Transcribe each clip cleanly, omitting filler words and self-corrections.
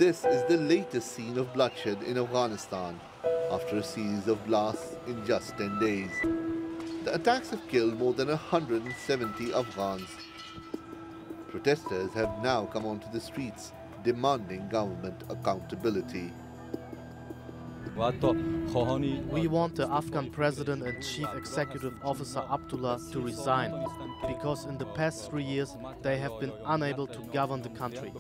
This is the latest scene of bloodshed in Afghanistan after a series of blasts in just 10 days. The attacks have killed more than 170 Afghans. Protesters have now come onto the streets demanding government accountability. We want the Afghan President and Chief Executive Officer Abdullah to resign, because in the past 3 years they have been unable to govern the country.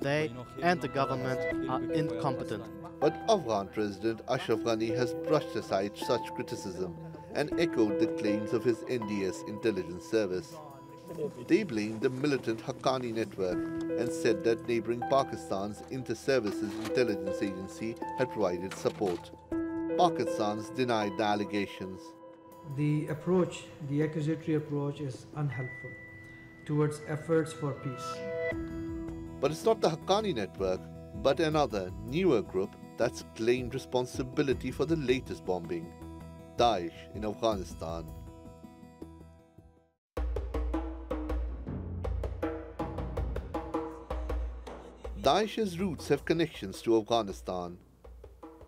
They and the government are incompetent. But Afghan President Ashraf Ghani has brushed aside such criticism and echoed the claims of his NDS intelligence service. They blamed the militant Haqqani network and said that neighboring Pakistan's Inter-Services Intelligence Agency had provided support. Pakistan's denied the allegations. The accusatory approach is unhelpful towards efforts for peace. But it's not the Haqqani network, but another, newer group that's claimed responsibility for the latest bombing, Daesh in Afghanistan. Daesh's roots have connections to Afghanistan.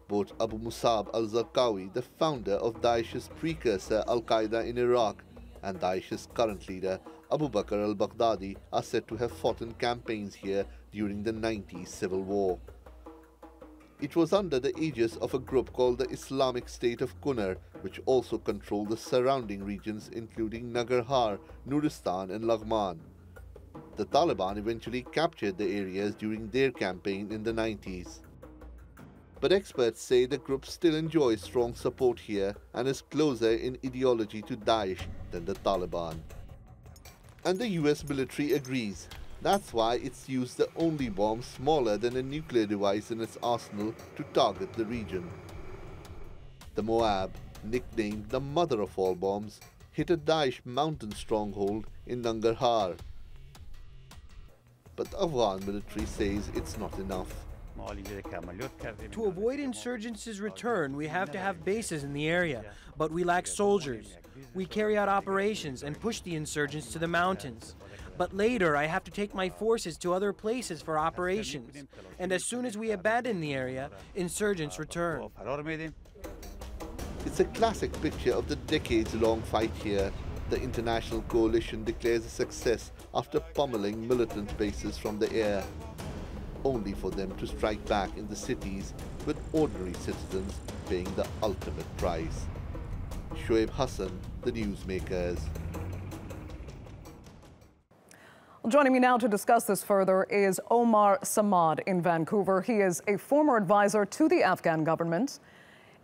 Both Abu Musab al-Zarqawi, the founder of Daesh's precursor Al-Qaeda in Iraq, and Daesh's current leader Abu Bakr al-Baghdadi are said to have fought in campaigns here during the 90s civil war. It was under the aegis of a group called the Islamic State of Kunar, which also controlled the surrounding regions including Nangarhar, Nuristan and Laghman. The Taliban eventually captured the areas during their campaign in the 90s. But experts say the group still enjoys strong support here and is closer in ideology to Daesh than the Taliban. And the US military agrees. That's why it's used the only bomb smaller than a nuclear device in its arsenal to target the region. The Moab, nicknamed the mother of all bombs, hit a Daesh mountain stronghold in Nangarhar. But the Afghan military says it's not enough. To avoid insurgents' return, we have to have bases in the area, but we lack soldiers. We carry out operations and push the insurgents to the mountains. But later, I have to take my forces to other places for operations. And as soon as we abandon the area, insurgents return. It's a classic picture of the decades-long fight here. The international coalition declares a success after pummeling militant bases from the air, only for them to strike back in the cities with ordinary citizens paying the ultimate price. Shoaib Hassan, the Newsmakers. Joining me now to discuss this further is Omar Samad in Vancouver. He is a former advisor to the Afghan government.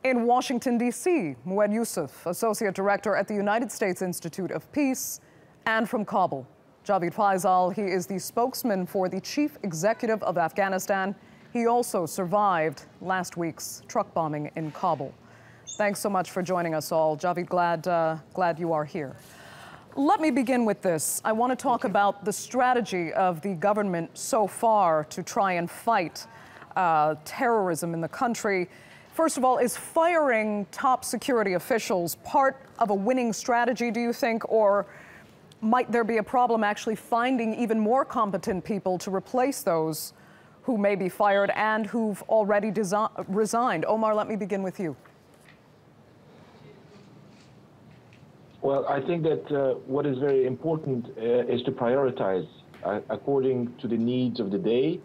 In Washington, D.C., Mued Yusuf, Associate Director at the United States Institute of Peace, and from Kabul, Javid Faisal. He is the spokesman for the Chief Executive of Afghanistan. He also survived last week's truck bombing in Kabul. Thanks so much for joining us all. Javid, glad you are here. Let me begin with this. I want to talk about the strategy of the government so far to try and fight terrorism in the country. First of all, is firing top security officials part of a winning strategy, do you think, or might there be a problem actually finding even more competent people to replace those who may be fired and who've already resigned? Omar, let me begin with you. Well, I think that what is very important is to prioritize according to the needs of the day.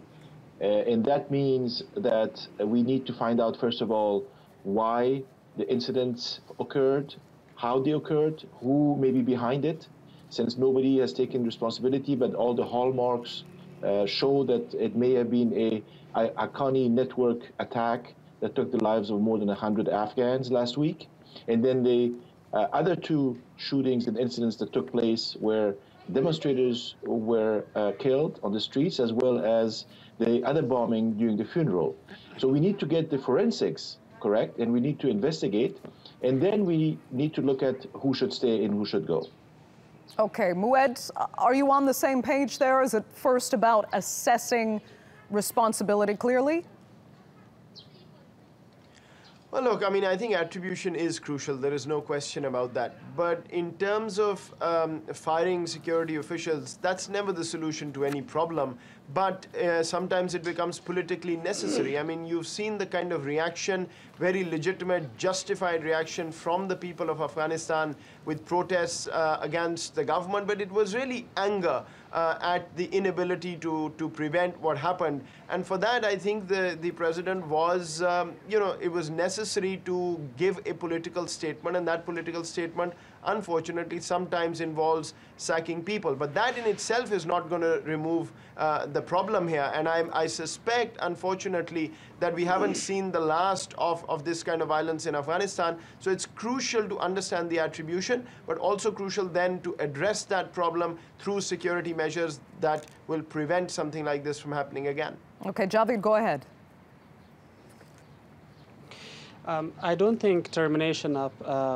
And that means that we need to find out, first of all, why the incidents occurred, how they occurred, who may be behind it, since nobody has taken responsibility, but all the hallmarks show that it may have been a Haqqani network attack that took the lives of more than 100 Afghans last week. And then the other two shootings and incidents that took place where demonstrators were killed on the streets, as well as the other bombing during the funeral. So we need to get the forensics correct, and we need to investigate, and then we need to look at who should stay and who should go. Okay, Mued, are you on the same page there? Is it first about assessing responsibility clearly? Well, look, I mean, I think attribution is crucial. There is no question about that. But in terms of firing security officials, that's never the solution to any problem. But sometimes it becomes politically necessary. I mean, you've seen the kind of reaction, very legitimate, justified reaction from the people of Afghanistan with protests against the government. But it was really anger at the inability to prevent what happened. And for that, I think the president was, it was necessary to give a political statement, and that political statement, unfortunately, sometimes involves sacking people. But that in itself is not going to remove the problem here. And I suspect, unfortunately, that we haven't seen the last of this kind of violence in Afghanistan. So it's crucial to understand the attribution, but also crucial then to address that problem through security measures that will prevent something like this from happening again. Okay, Javed, go ahead. I don't think termination of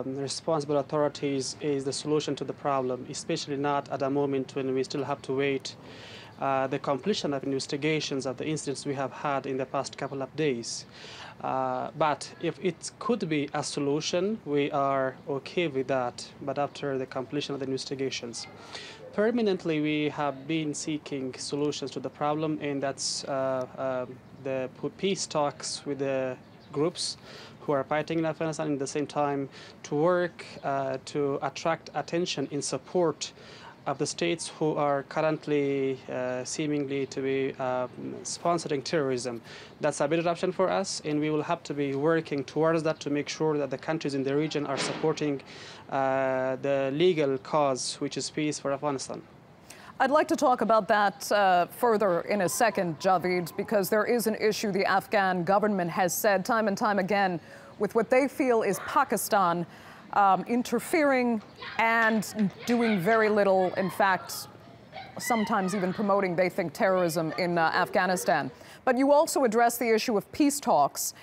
responsible authorities is the solution to the problem, especially not at a moment when we still have to wait the completion of investigations of the incidents we have had in the past couple of days. But if it could be a solution, we are okay with that, but after the completion of the investigations. Permanently, we have been seeking solutions to the problem, and that's the peace talks with the groups who are fighting in Afghanistan, at the same time to work to attract attention in support of the states who are currently seemingly to be sponsoring terrorism. That's a better option for us, and we will have to be working towards that to make sure that the countries in the region are supporting the legal cause, which is peace for Afghanistan. I'd like to talk about that further in a second, Javed, because there is an issue the Afghan government has said time and time again with what they feel is Pakistan interfering and doing very little, in fact, sometimes even promoting, they think, terrorism in Afghanistan. But you also address the issue of peace talks.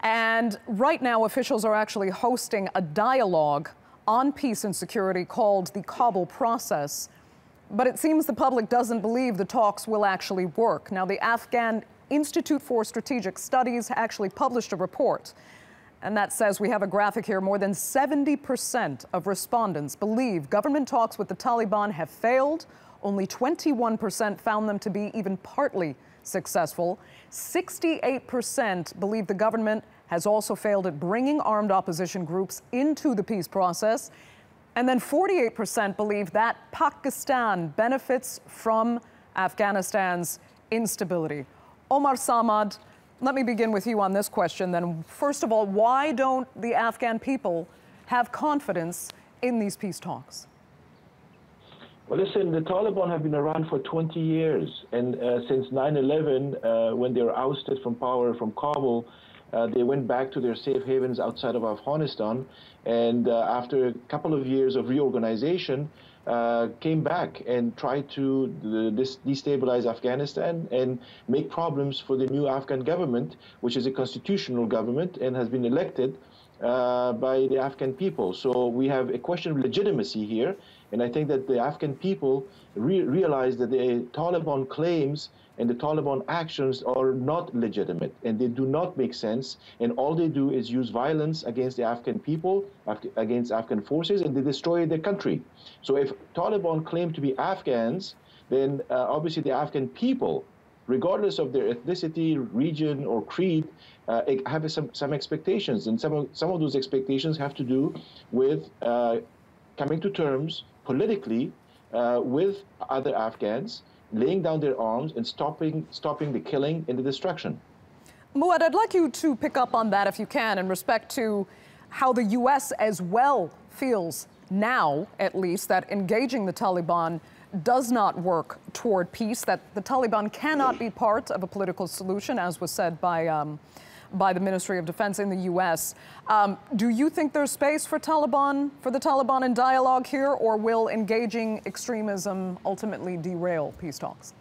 And right now, officials are actually hosting a dialogue on peace and security called the Kabul process. But it seems the public doesn't believe the talks will actually work. Now, the Afghan Institute for Strategic Studies actually published a report. And that says, we have a graphic here, more than 70% of respondents believe government talks with the Taliban have failed. Only 21% found them to be even partly successful. 68% believe the government has also failed at bringing armed opposition groups into the peace process. And then 48% believe that Pakistan benefits from Afghanistan's instability. Omar Samad, let me begin with you on this question then. First of all, why don't the Afghan people have confidence in these peace talks? Well, listen, the Taliban have been around for 20 years. And since 9/11, when they were ousted from power from Kabul, they went back to their safe havens outside of Afghanistan. And after a couple of years of reorganization, came back and tried to destabilize Afghanistan and make problems for the new Afghan government, which is a constitutional government and has been elected by the Afghan people. So we have a question of legitimacy here. And I think that the Afghan people realize that the Taliban claims and the Taliban actions are not legitimate, and they do not make sense. And all they do is use violence against the Afghan people, against Afghan forces, and they destroy their country. So if Taliban claim to be Afghans, then obviously the Afghan people, regardless of their ethnicity, region, or creed, have some expectations. And some of those expectations have to do with coming to terms politically with other Afghans, laying down their arms and stopping the killing and the destruction. Muad, I'd like you to pick up on that, if you can, in respect to how the U.S. as well feels now, at least, that engaging the Taliban does not work toward peace, that the Taliban cannot be part of a political solution, as was said by the Ministry of Defense in the U.S. Do you think there's space for the Taliban in dialogue here, or will engaging extremism ultimately derail peace talks?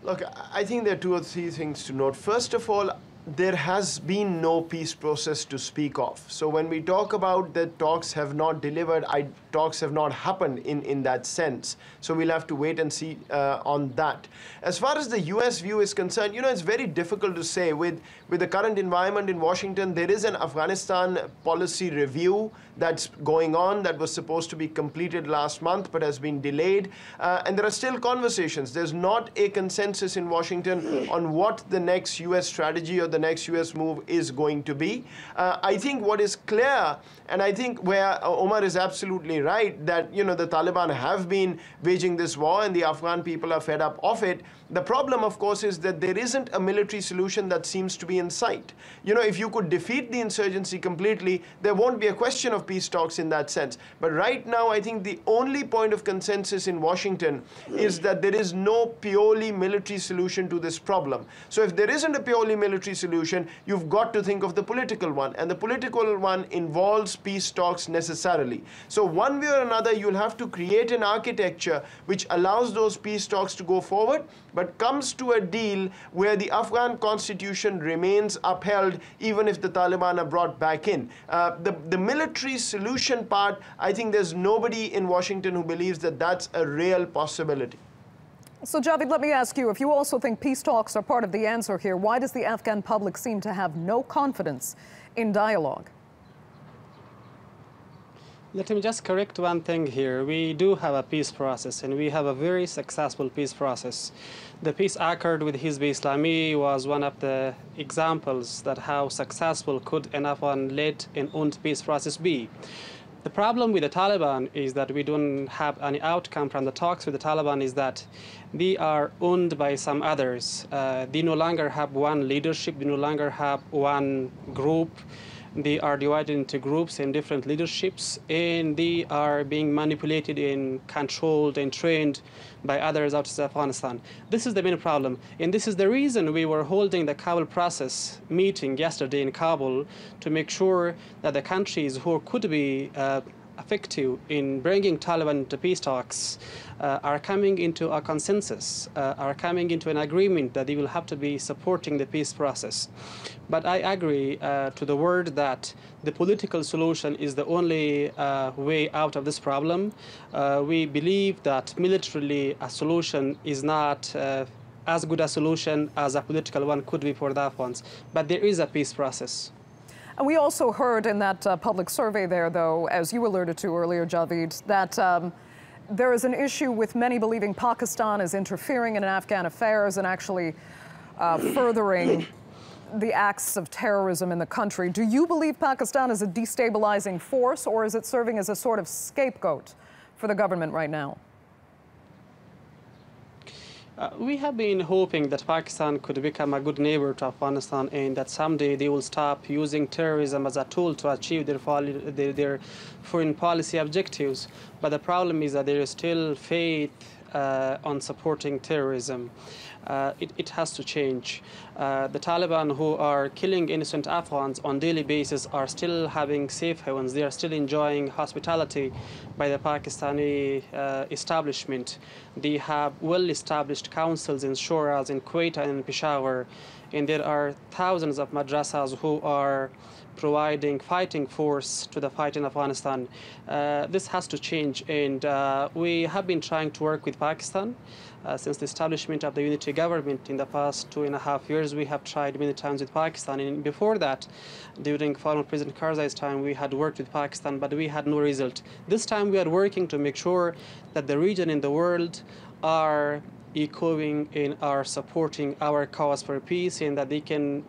Look, I think there are two or three things to note. First of all, there has been no peace process to speak of. So when we talk about that talks have not delivered, talks have not happened in that sense. So we'll have to wait and see on that. As far as the US view is concerned, it's very difficult to say. With the current environment in Washington, there is an Afghanistan policy review that's going on that was supposed to be completed last month but has been delayed. And there are still conversations. There's not a consensus in Washington on what the next US strategy or the next US move is going to be. I think what is clear, and I think where Omar is absolutely right, that the Taliban have been waging this war and the Afghan people are fed up of it. The problem, of course, is that there isn't a military solution that seems to be in sight. If you could defeat the insurgency completely, there won't be a question of peace talks in that sense. But right now, I think the only point of consensus in Washington is that there is no purely military solution to this problem. So if there isn't a purely military solution, you've got to think of the political one. And the political one involves peace talks necessarily. So one way or another, you'll have to create an architecture which allows those peace talks to go forward, but comes to a deal where the Afghan constitution remains upheld even if the Taliban are brought back in. The military solution part, I think there's nobody in Washington who believes that that's a real possibility. So Javed, let me ask you, if you also think peace talks are part of the answer here, why does the Afghan public seem to have no confidence in dialogue? Let me just correct one thing here. We do have a peace process, and we have a very successful peace process. The peace accord with Hizb Islami was one of the examples that how successful could an Afghan-led and owned peace process be. The problem with the Taliban is that we don't have any outcome from the talks with the Taliban is that they are owned by some others. They no longer have one leadership, they no longer have one group. They are divided into groups and different leaderships, and they are being manipulated and controlled and trained by others outside Afghanistan. This is the main problem, and this is the reason we were holding the Kabul process meeting yesterday in Kabul to make sure that the countries who could be effective in bringing Taliban to peace talks are coming into a consensus, are coming into an agreement that they will have to be supporting the peace process. But I agree to the word that the political solution is the only way out of this problem. We believe that militarily a solution is not as good a solution as a political one could be for the Afghans. But there is a peace process. And we also heard in that public survey there, though, as you alluded to earlier, Javed, that there is an issue with many believing Pakistan is interfering in Afghan affairs and actually furthering the acts of terrorism in the country. Do you believe Pakistan is a destabilizing force, or is it serving as a sort of scapegoat for the government right now? We have been hoping that Pakistan could become a good neighbor to Afghanistan and that someday they will stop using terrorism as a tool to achieve their foreign policy objectives. But the problem is that there is still faith on supporting terrorism. It has to change. The Taliban, who are killing innocent Afghans on a daily basis, are still having safe havens. They are still enjoying hospitality by the Pakistani establishment. They have well-established councils in Shoras, in Quetta, and in Peshawar. And there are thousands of madrasas who are providing fighting force to the fight in Afghanistan. This has to change, and we have been trying to work with Pakistan since the establishment of the unity government in the past 2.5 years. We have tried many times with Pakistan, and before that, during former President Karzai's time, we had worked with Pakistan, but we had no result. This time we are working to make sure that the region and the world are echoing and are supporting our cause for peace, and that they can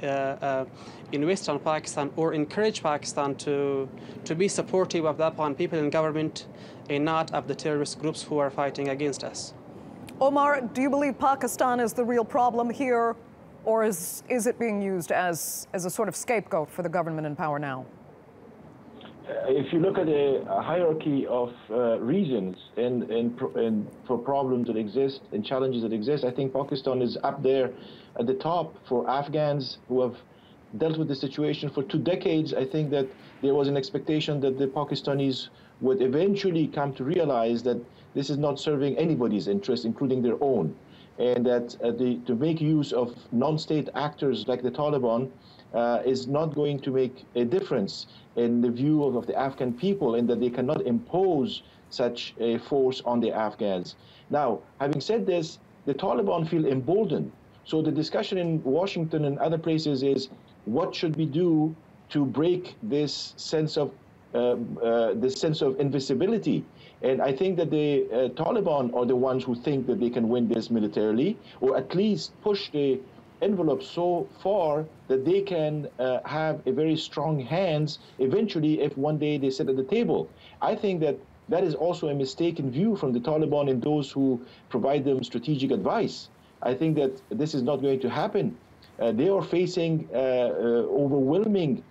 invest on Pakistan or encourage Pakistan to be supportive of the Afghan people and government and not of the terrorist groups who are fighting against us. Omar, do you believe Pakistan is the real problem here, or is it being used as a sort of scapegoat for the government in power now? If you look at a hierarchy of reasons and for problems that exist and challenges that exist, I think Pakistan is up there at the top. For Afghans who have dealt with the situation for 2 decades, I think that there was an expectation that the Pakistanis would eventually come to realize that this is not serving anybody's interest, including their own. and that to make use of non-state actors like the Taliban is not going to make a difference in the view of the Afghan people, and that they cannot impose such a force on the Afghans. Now, having said this, the Taliban feel emboldened. So the discussion in Washington and other places is, what should we do to break this sense of invisibility? And I think that the Taliban are the ones who think that they can win this militarily, or at least push the envelope so far that they can have a very strong hands eventually if one day they sit at the table. I think that that is also a mistaken view from the Taliban and those who provide them strategic advice. I think that this is not going to happen. They are facing overwhelming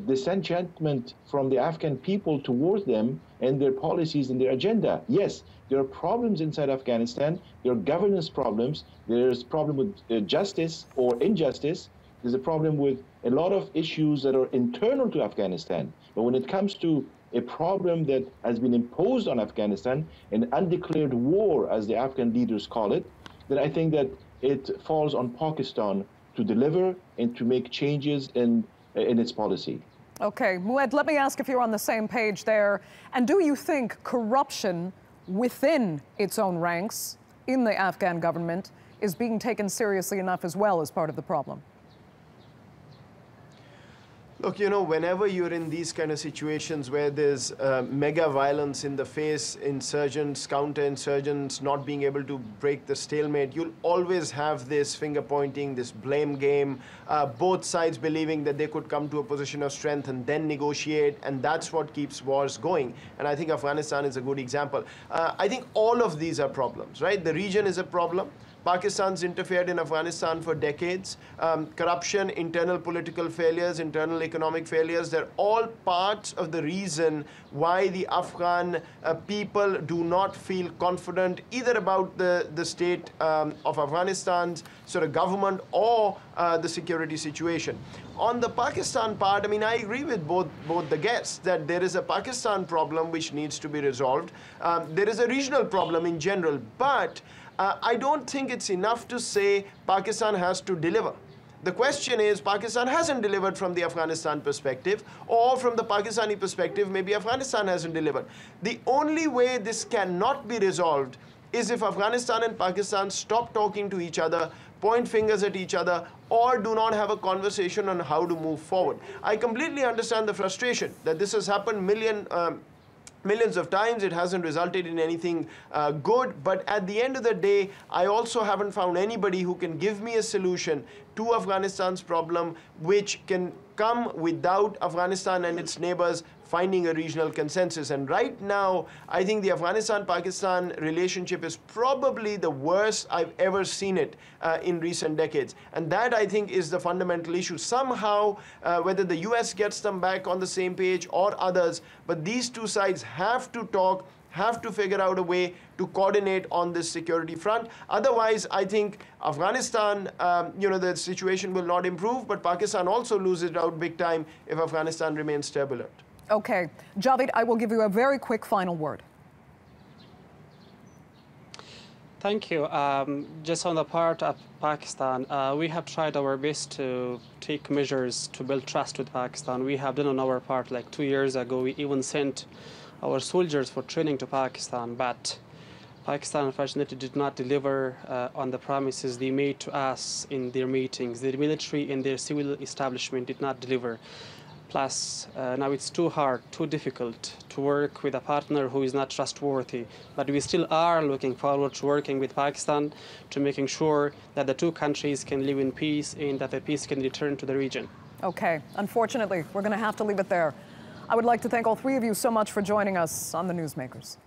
disenchantment from the Afghan people towards them and their policies and their agenda. Yes, there are problems inside Afghanistan. There are governance problems. There's a problem with justice or injustice. There's a problem with a lot of issues that are internal to Afghanistan. But when it comes to a problem that has been imposed on Afghanistan, an undeclared war, as the Afghan leaders call it, then I think that it falls on Pakistan to deliver and to make changes in its policy. Okay, Mued, let me ask if you're on the same page there. And do you think corruption within its own ranks in the Afghan government is being taken seriously enough as well as part of the problem? Look, you know, whenever you're in these kind of situations where there's mega violence in the face, insurgents, counter-insurgents not being able to break the stalemate, you'll always have this finger-pointing, this blame game, both sides believing that they could come to a position of strength and then negotiate, and that's what keeps wars going. And I think Afghanistan is a good example. I think all of these are problems, right? The region is a problem. Pakistan's interfered in Afghanistan for decades. Corruption, internal political failures, internal economic failures, they're all parts of the reason why the Afghan people do not feel confident either about the state of Afghanistan's sort of government or the security situation. On the Pakistan part, I mean, I agree with both the guests that there is a Pakistan problem which needs to be resolved. There is a regional problem in general, but I don't think it's enough to say Pakistan has to deliver. The question is, Pakistan hasn't delivered from the Afghanistan perspective, or from the Pakistani perspective, maybe Afghanistan hasn't delivered. The only way this cannot be resolved is if Afghanistan and Pakistan stop talking to each other, point fingers at each other, or do not have a conversation on how to move forward. I completely understand the frustration that this has happened millions of times. It hasn't resulted in anything good, but at the end of the day, I also haven't found anybody who can give me a solution to Afghanistan's problem which can come without Afghanistan and its neighbors finding a regional consensus. And right now, I think the Afghanistan-Pakistan relationship is probably the worst I've ever seen it in recent decades. And that, I think, is the fundamental issue. Somehow, whether the US gets them back on the same page or others, but these two sides have to talk, have to figure out a way to coordinate on this security front. Otherwise, I think Afghanistan, the situation will not improve, but Pakistan also loses out big time if Afghanistan remains turbulent. Okay. Javed, I will give you a very quick final word. Thank you. Just on the part of Pakistan, we have tried our best to take measures to build trust with Pakistan. We have done on our part, like 2 years ago, we even sent our soldiers for training to Pakistan, but Pakistan unfortunately did not deliver on the promises they made to us in their meetings. The military and their civil establishment did not deliver. Plus, now it's too hard, too difficult to work with a partner who is not trustworthy. But we still are looking forward to working with Pakistan to making sure that the two countries can live in peace and that the peace can return to the region. Okay. Unfortunately, we're going to have to leave it there. I would like to thank all three of you so much for joining us on the Newsmakers.